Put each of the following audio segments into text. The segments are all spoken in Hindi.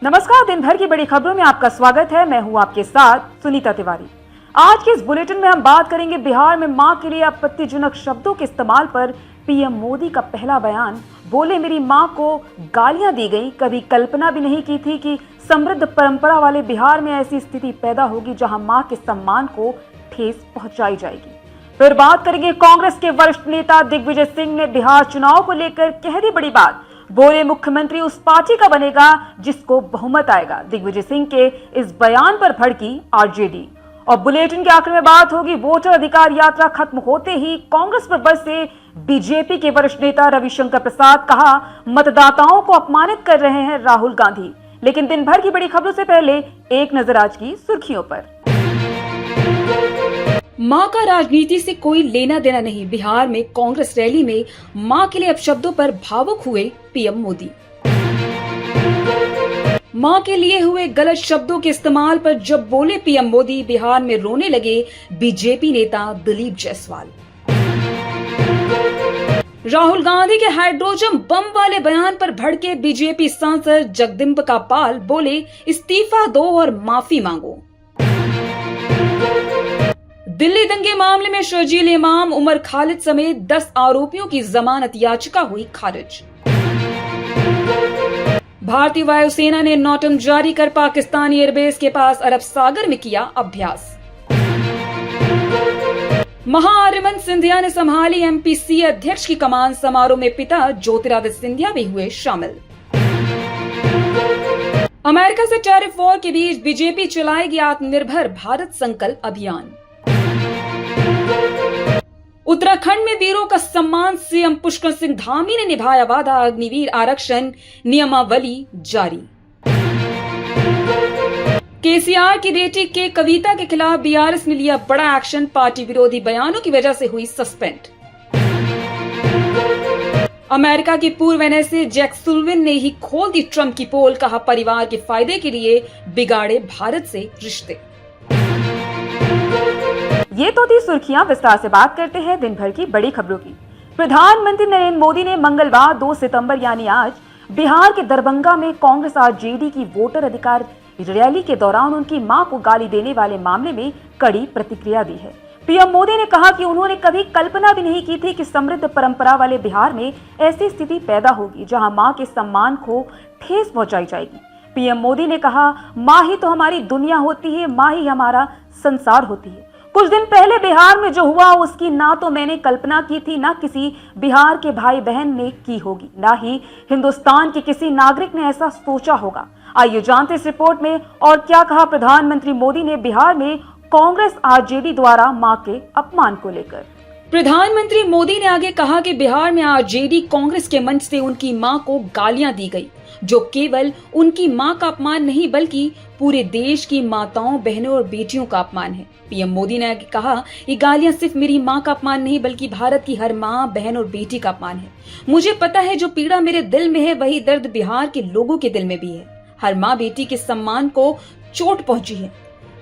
नमस्कार, दिन भर की बड़ी खबरों में आपका स्वागत है। मैं हूं आपके साथ सुनीता तिवारी। आज के इस बुलेटिन में हम बात करेंगे बिहार में मां के लिए आपत्तिजनक शब्दों के इस्तेमाल पर। पीएम मोदी का पहला बयान, बोले मेरी मां को गालियां दी गई, कभी कल्पना भी नहीं की थी कि समृद्ध परंपरा वाले बिहार में ऐसी स्थिति पैदा होगी जहां मां के सम्मान को ठेस पहुंचाई जाएगी। फिर बात करेंगे कांग्रेस के वरिष्ठ नेता दिग्विजय सिंह ने बिहार चुनाव को लेकर कह दी बड़ी बात, बोले मुख्यमंत्री उस पार्टी का बनेगा जिसको बहुमत आएगा। दिग्विजय सिंह के इस बयान पर भड़की आरजेडी। और बुलेटिन के आखिर में बात होगी वोटर अधिकार यात्रा खत्म होते ही कांग्रेस पर बरसे बीजेपी के वरिष्ठ नेता रविशंकर प्रसाद। कहा मतदाताओं को अपमानित कर रहे हैं राहुल गांधी। लेकिन दिन भर की बड़ी खबरों से पहले एक नजर आज की सुर्खियों पर। मां का राजनीति से कोई लेना देना नहीं। बिहार में कांग्रेस रैली में मां के लिए अपशब्दों पर भावुक हुए पीएम मोदी। मां के लिए हुए गलत शब्दों के इस्तेमाल पर जब बोले पीएम मोदी, बिहार में रोने लगे बीजेपी नेता दिलीप जायसवाल। राहुल गांधी के हाइड्रोजन बम वाले बयान पर भड़के बीजेपी सांसद जगदम्बिका पाल, बोले इस्तीफा दो और माफी मांगो। दिल्ली दंगे मामले में शर्जील इमाम, उमर खालिद समेत 10 आरोपियों की जमानत याचिका हुई खारिज। भारतीय वायुसेना ने नौटम जारी कर पाकिस्तानी एयरबेस के पास अरब सागर में किया अभ्यास। महाआर्यमन सिंधिया ने संभाली एमपीसी अध्यक्ष की कमान। समारोह में पिता ज्योतिरादित्य सिंधिया भी हुए शामिल। अमेरिका से टैरिफ वॉर के बीच बीजेपी चलाएगी आत्मनिर्भर भारत संकल्प अभियान। उत्तराखंड में वीरों का सम्मान, सीएम पुष्कर सिंह धामी ने निभाया वादा। अग्निवीर आरक्षण नियमावली जारी। केसीआर की बेटी के कविता के खिलाफ बीआरएस ने लिया बड़ा एक्शन। पार्टी विरोधी बयानों की वजह से हुई सस्पेंड। अमेरिका की पूर्व एनएसए जैक सुल्लिवन ने ही खोल दी ट्रंप की पोल। कहा परिवार के फायदे के लिए बिगाड़े भारत से रिश्ते। ये तो थी सुर्खियां। विस्तार से बात करते हैं दिन भर की बड़ी खबरों की। प्रधानमंत्री नरेंद्र मोदी ने मंगलवार 2 सितंबर यानी आज बिहार के दरभंगा में कांग्रेस आरजेडी की वोटर अधिकार रैली के दौरान उनकी मां को गाली देने वाले मामले में कड़ी प्रतिक्रिया दी है। पीएम मोदी ने कहा कि उन्होंने कभी कल्पना भी नहीं की थी कि समृद्ध परंपरा वाले बिहार में ऐसी स्थिति पैदा होगी जहां मां के सम्मान को ठेस पहुंचाई जाएगी। पीएम मोदी ने कहा मां ही तो हमारी दुनिया होती है, मां ही हमारा संसार होती है। कुछ दिन पहले बिहार में जो हुआ उसकी ना तो मैंने कल्पना की थी, ना किसी बिहार के भाई बहन ने की होगी, ना ही हिंदुस्तान के किसी नागरिक ने ऐसा सोचा होगा। आइए जानते इस रिपोर्ट में और क्या कहा प्रधानमंत्री मोदी ने बिहार में कांग्रेस आरजेडी द्वारा मां के अपमान को लेकर। प्रधानमंत्री मोदी ने आगे कहा कि बिहार में आरजेडी कांग्रेस के मंच से उनकी मां को गालियां दी गई, जो केवल उनकी मां का अपमान नहीं बल्कि पूरे देश की माताओं, बहनों और बेटियों का अपमान है। पीएम मोदी ने आगे कहा ये गालियां सिर्फ मेरी मां का अपमान नहीं बल्कि भारत की हर मां, बहन और बेटी का अपमान है। मुझे पता है जो पीड़ा मेरे दिल में है वही दर्द बिहार के लोगों के दिल में भी है। हर मां बेटी के सम्मान को चोट पहुंची है।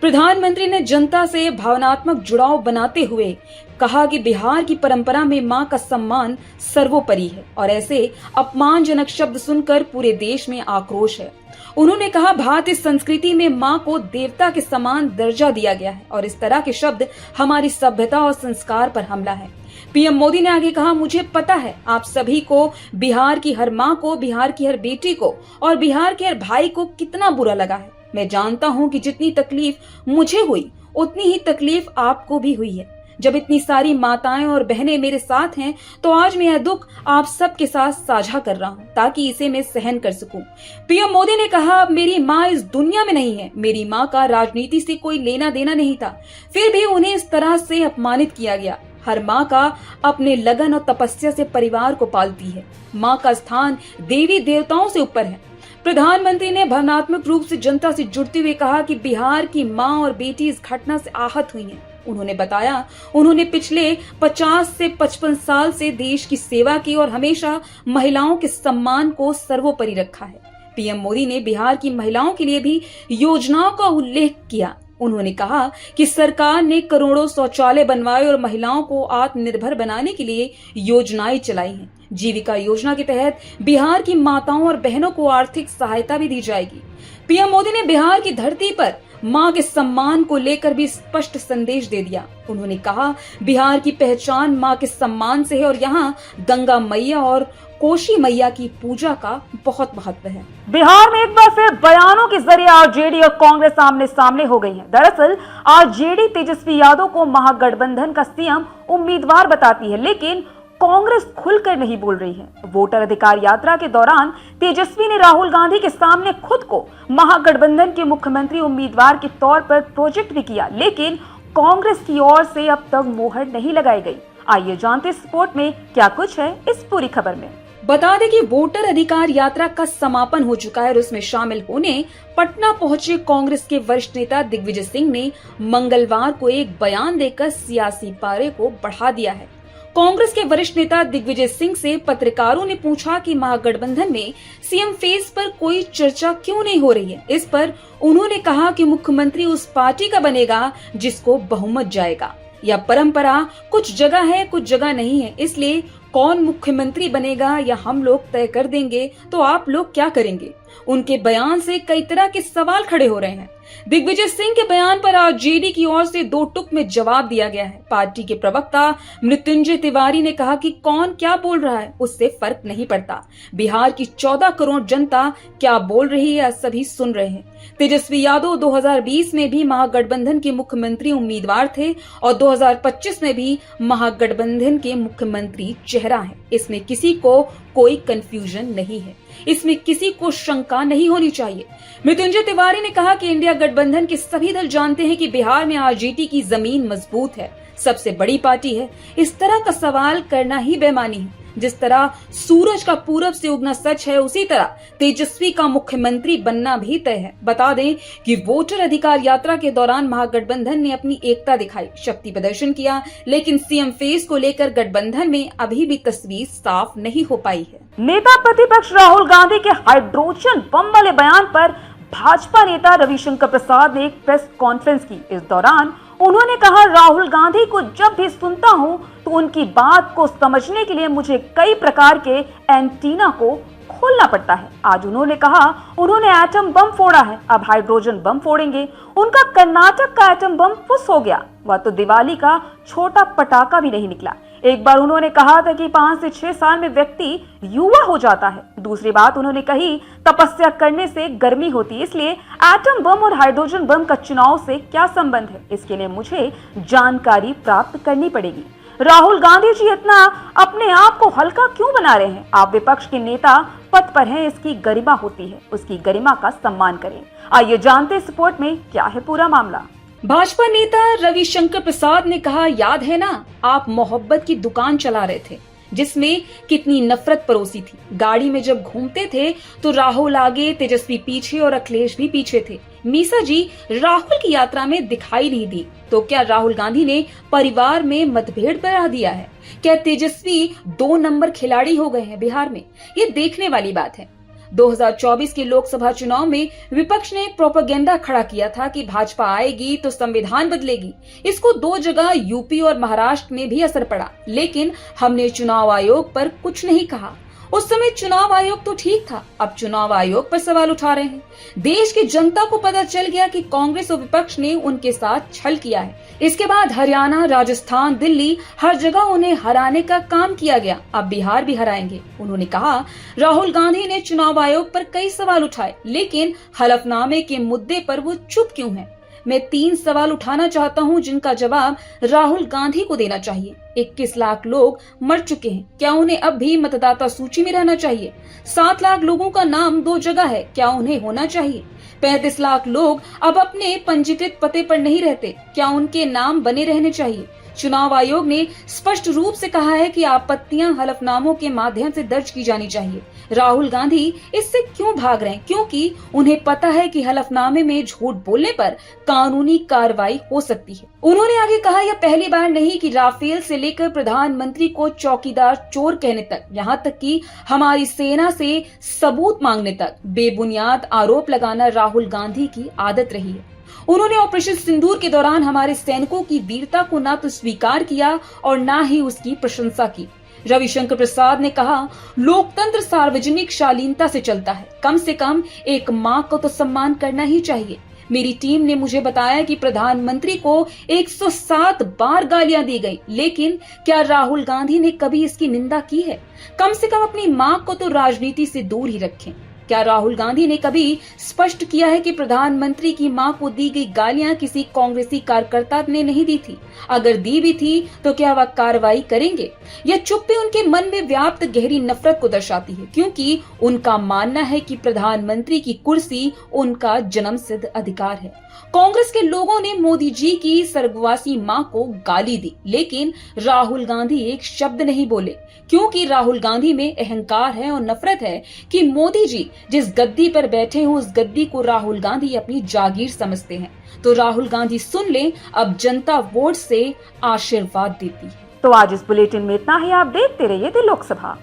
प्रधानमंत्री ने जनता से भावनात्मक जुड़ाव बनाते हुए कहा कि बिहार की परंपरा में मां का सम्मान सर्वोपरि है और ऐसे अपमानजनक शब्द सुनकर पूरे देश में आक्रोश है। उन्होंने कहा भारतीय संस्कृति में मां को देवता के समान दर्जा दिया गया है और इस तरह के शब्द हमारी सभ्यता और संस्कार पर हमला है। पीएम मोदी ने आगे कहा मुझे पता है आप सभी को, बिहार की हर मां को, बिहार की हर बेटी को और बिहार के हर भाई को कितना बुरा लगा है। मैं जानता हूं कि जितनी तकलीफ मुझे हुई उतनी ही तकलीफ आपको भी हुई है। जब इतनी सारी माताएं और बहनें मेरे साथ हैं तो आज मैं यह दुख आप सबके साथ साझा कर रहा हूं ताकि इसे मैं सहन कर सकूं। पीएम मोदी ने कहा अब मेरी मां इस दुनिया में नहीं है। मेरी मां का राजनीति से कोई लेना देना नहीं था, फिर भी उन्हें इस तरह से अपमानित किया गया। हर मां का अपने लगन और तपस्या से परिवार को पालती है। मां का स्थान देवी देवताओं से ऊपर है। प्रधानमंत्री ने भावनात्मक रूप से जनता से जुड़ते हुए कहा कि बिहार की मां और बेटी इस घटना से आहत हुई हैं। उन्होंने बताया उन्होंने पिछले 50 से 55 साल से देश की सेवा की और हमेशा महिलाओं के सम्मान को सर्वोपरि रखा है। पीएम मोदी ने बिहार की महिलाओं के लिए भी योजनाओं का उल्लेख किया। उन्होंने कहा कि सरकार ने करोड़ों शौचालय बनवाए और महिलाओं को आत्मनिर्भर बनाने के लिए योजनाएं चलाई हैं। जीविका योजना के तहत बिहार की माताओं और बहनों को आर्थिक सहायता भी दी जाएगी। पीएम मोदी ने बिहार की धरती पर मां के सम्मान को लेकर भी स्पष्ट संदेश दे दिया। उन्होंने कहा, बिहार की पहचान मां के सम्मान से है और यहाँ गंगा मैया और कोशी मैया की पूजा का बहुत महत्व है। बिहार में एक बार फिर बयानों के जरिए आरजेडी और कांग्रेस आमने सामने हो गई है। दरअसल आरजेडी तेजस्वी यादव को महागठबंधन का सीएम उम्मीदवार बताती है, लेकिन कांग्रेस खुलकर नहीं बोल रही है। वोटर अधिकार यात्रा के दौरान तेजस्वी ने राहुल गांधी के सामने खुद को महागठबंधन के मुख्यमंत्री उम्मीदवार के तौर पर प्रोजेक्ट भी किया, लेकिन कांग्रेस की ओर से अब तक मोहर नहीं लगाई गई। आइए जानते इस रिपोर्ट में क्या कुछ है इस पूरी खबर में। बता दें कि वोटर अधिकार यात्रा का समापन हो चुका है और उसमें शामिल होने पटना पहुंचे कांग्रेस के वरिष्ठ नेता दिग्विजय सिंह ने मंगलवार को एक बयान देकर सियासी पारे को बढ़ा दिया है। कांग्रेस के वरिष्ठ नेता दिग्विजय सिंह से पत्रकारों ने पूछा कि महागठबंधन में सीएम फेस पर कोई चर्चा क्यों नहीं हो रही है। इस पर उन्होंने कहा कि मुख्यमंत्री उस पार्टी का बनेगा जिसको बहुमत जाएगा। यह परंपरा कुछ जगह है, कुछ जगह नहीं है, इसलिए कौन मुख्यमंत्री बनेगा या हम लोग तय कर देंगे तो आप लोग क्या करेंगे। उनके बयान से कई तरह के सवाल खड़े हो रहे हैं। दिग्विजय सिंह के बयान पर आरजेडी की ओर से दो टुक में जवाब दिया गया है। पार्टी के प्रवक्ता मृत्युंजय तिवारी ने कहा कि कौन क्या बोल रहा है उससे फर्क नहीं पड़ता। बिहार की 14 करोड़ जनता क्या बोल रही है सभी सुन रहे हैं। तेजस्वी यादव 2020 में भी महागठबंधन के मुख्यमंत्री उम्मीदवार थे और 2025 में भी महागठबंधन के मुख्यमंत्री चेहरा है। इसमें किसी को कोई कंफ्यूजन नहीं है, इसमें किसी को शंका नहीं होनी चाहिए। मृत्युंजय तिवारी ने कहा कि इंडिया गठबंधन के सभी दल जानते हैं कि बिहार में आरजेडी की जमीन मजबूत है, सबसे बड़ी पार्टी है। इस तरह का सवाल करना ही बेईमानी है। जिस तरह सूरज का पूरब से उगना सच है, उसी तरह तेजस्वी का मुख्यमंत्री बनना भी तय है। बता दें कि वोटर अधिकार यात्रा के दौरान महागठबंधन ने अपनी एकता दिखाई, शक्ति प्रदर्शन किया, लेकिन सीएम फेस को लेकर गठबंधन में अभी भी तस्वीर साफ नहीं हो पाई है। नेता प्रतिपक्ष राहुल गांधी के हाइड्रोजन बम वाले बयान पर भाजपा नेता रविशंकर प्रसाद ने एक प्रेस कॉन्फ्रेंस की। इस दौरान उन्होंने कहा, राहुल गांधी को जब भी सुनता हूं तो उनकी बात को समझने के लिए मुझे कई प्रकार के एंटीना को खोलना पड़ता है। आज उन्होंने कहा उन्होंने एटम बम फोड़ा है, अब हाइड्रोजन बम फोड़ेंगे। उनका कर्नाटक का एटम बम फुस हो गया, वह तो दिवाली का छोटा पटाखा भी नहीं निकला। एक बार उन्होंने कहा था कि 5 से 6 साल में व्यक्ति युवा हो जाता है। दूसरी बात उन्होंने कही, तपस्या करने से गर्मी होती है, इसलिए एटम बम और हाइड्रोजन बम का चुनाव से क्या संबंध है, इसके लिए मुझे जानकारी प्राप्त करनी पड़ेगी। राहुल गांधी जी इतना अपने आप को हल्का क्यों बना रहे हैं? आप विपक्ष के नेता पद पर हैं, इसकी गरिमा होती है, उसकी गरिमा का सम्मान करें। आइए जानते इस रिपोर्ट में क्या है पूरा मामला। भाजपा नेता रविशंकर प्रसाद ने कहा, याद है ना, आप मोहब्बत की दुकान चला रहे थे जिसमें कितनी नफरत परोसी थी। गाड़ी में जब घूमते थे तो राहुल आगे, तेजस्वी पीछे और अखिलेश भी पीछे थे। मीसा जी राहुल की यात्रा में दिखाई नहीं दी, तो क्या राहुल गांधी ने परिवार में मतभेद बढ़ा दिया है? क्या तेजस्वी 2 नंबर खिलाड़ी हो गए हैं बिहार में? ये देखने वाली बात है। 2024 के लोकसभा चुनाव में विपक्ष ने प्रोपेगेंडा खड़ा किया था कि भाजपा आएगी तो संविधान बदलेगी। इसको 2 जगह यूपी और महाराष्ट्र में भी असर पड़ा, लेकिन हमने चुनाव आयोग पर कुछ नहीं कहा। उस समय चुनाव आयोग तो ठीक था, अब चुनाव आयोग पर सवाल उठा रहे हैं। देश की जनता को पता चल गया कि कांग्रेस और विपक्ष ने उनके साथ छल किया है। इसके बाद हरियाणा, राजस्थान, दिल्ली, हर जगह उन्हें हराने का काम किया गया। अब बिहार भी हराएंगे। उन्होंने कहा, राहुल गांधी ने चुनाव आयोग पर कई सवाल उठाए, लेकिन हलफनामे के मुद्दे पर वो चुप क्यों है? मैं 3 सवाल उठाना चाहता हूं जिनका जवाब राहुल गांधी को देना चाहिए। 21 लाख लोग मर चुके हैं, क्या उन्हें अब भी मतदाता सूची में रहना चाहिए? 7 लाख लोगों का नाम 2 जगह है, क्या उन्हें होना चाहिए? 35 लाख लोग अब अपने पंजीकृत पते पर नहीं रहते, क्या उनके नाम बने रहने चाहिए? चुनाव आयोग ने स्पष्ट रूप से कहा है कि आपत्तियां हलफनामों के माध्यम से दर्ज की जानी चाहिए। राहुल गांधी इससे क्यों भाग रहे हैं? क्योंकि उन्हें पता है कि हलफनामे में झूठ बोलने पर कानूनी कार्रवाई हो सकती है। उन्होंने आगे कहा, यह पहली बार नहीं कि राफेल से लेकर प्रधानमंत्री को चौकीदार चोर कहने तक, यहाँ तक कि हमारी सेना से सबूत मांगने तक बेबुनियाद आरोप लगाना राहुल गांधी की आदत रही है। उन्होंने ऑपरेशन सिंदूर के दौरान हमारे सैनिकों की वीरता को ना तो स्वीकार किया और ना ही उसकी प्रशंसा की। रविशंकर प्रसाद ने कहा, लोकतंत्र सार्वजनिक शालीनता से चलता है। कम से कम एक माँ को तो सम्मान करना ही चाहिए। मेरी टीम ने मुझे बताया कि प्रधानमंत्री को 107 बार गालियां दी गई, लेकिन क्या राहुल गांधी ने कभी इसकी निंदा की है? कम से कम अपनी मां को तो राजनीति से दूर ही रखें। क्या राहुल गांधी ने कभी स्पष्ट किया है कि प्रधानमंत्री की मां को दी गई गालियां किसी कांग्रेसी कार्यकर्ता ने नहीं दी थी? अगर दी भी थी तो क्या वह कार्रवाई करेंगे? यह चुप्पी उनके मन में व्याप्त गहरी नफरत को दर्शाती है, क्योंकि उनका मानना है कि प्रधानमंत्री की कुर्सी उनका जन्मसिद्ध अधिकार है। कांग्रेस के लोगों ने मोदी जी की स्वर्गवासी मां को गाली दी, लेकिन राहुल गांधी एक शब्द नहीं बोले, क्योंकि राहुल गांधी में अहंकार है और नफरत है कि मोदी जी जिस गद्दी पर बैठे हैं उस गद्दी को राहुल गांधी अपनी जागीर समझते हैं। तो राहुल गांधी सुन लें, अब जनता वोट से आशीर्वाद देती है। तो आज इस बुलेटिन में इतना ही। आप देखते रहिए द लोकसभा।